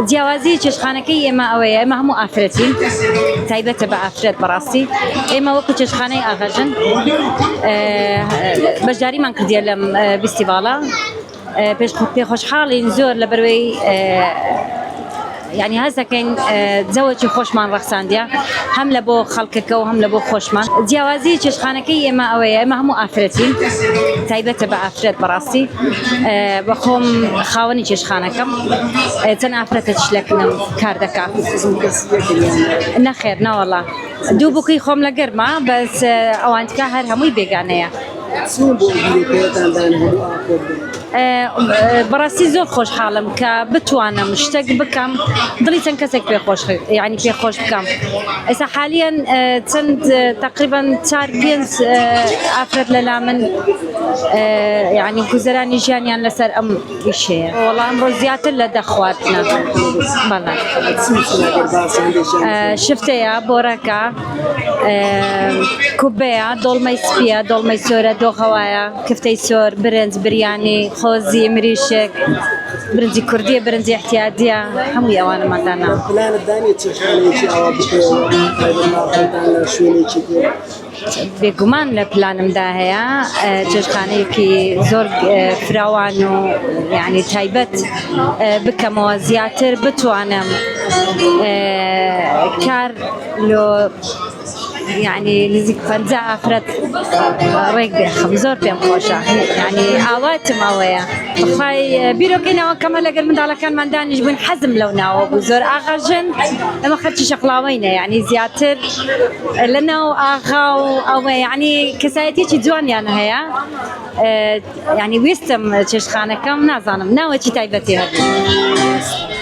جیاوازی چێشخانەکەی ئێمە ئەوەیە ئێمە هەموو ئافرەتین تایبەتە بە ئافرەت بەڕاستی ئێمە وەکو چێشخانەی ئاغاژن بەشداریمان کردیە لەم فیستیڤاڵە پێخۆشحاڵین زۆر لە بەروەی یعنی هەست دەکەین جەوەکی خۆشمان ڕەخساندیە هەم لە بۆ خەڵکەکە و هەم لە بۆ خۆشمان جیاوازی چێشخانەکەی ئێمە ئەوەیە ئێمە هەموو ئافرەتین تایبەتە بە ئافرەت بەڕاستی بە خۆم خاوەنی چێشخانەکەم چەند ئافرەتە تشلەکنم کار دەکات نەخێر ناوەڵا دوو بووکەی خۆم لە گەرمە بەس ئەوانتکە هەر هەمووی بێگانەیە بەڕاستی زۆر خۆشحاڵم کە بتوانم شتێک بکەم دڵی چەند کەسێک پێخۆش یعنی پێخۆش بکەم ئێستا حالیان چەند تقریبا 4-5 ئافرەت لەلا من یعنی گوزەرانی ژیانیان لەسەر ئەم ئیشەیە وەڵام ئەمڕۆ زیاتر لە 10 خواردنە بەڵێ شفتەیە بۆرەکە کوبەیە دۆڵمەی سپیە دۆڵمەی سۆرە دۆخەوایە کفتەی سۆر برنج بریانی خۆزی مریشک برنجی کوردیە برنجی احتیاجیە هەمووی ئەوانەمەدانا بێگومان لە پلانمدا هەیە چێشخانەیەکی زۆر فراوان و یعنی تایبەت بکەمەوە زیاتر بتوانم کار لۆ یعنی نزیک 50 ئافرەت ڕێک بێخم زۆر پێم خۆشە یعنی ئاواتم ئەوەیە بخوای بیرۆکەینەوە کەمە لەگەر منداڵەکانمان دانیش بوون حەزم لەو ناوە بوو زۆر ئاغاژن ئەمە خەرچی شەقڵاوەینە یعنی زیاتر لەناو ئاغا و ئەوە یعنی کەسایەتێکی جوانیان هەیە یعنی ویستم چێشخانەکەم نازانم ناوەکی تایبەتی هەبوو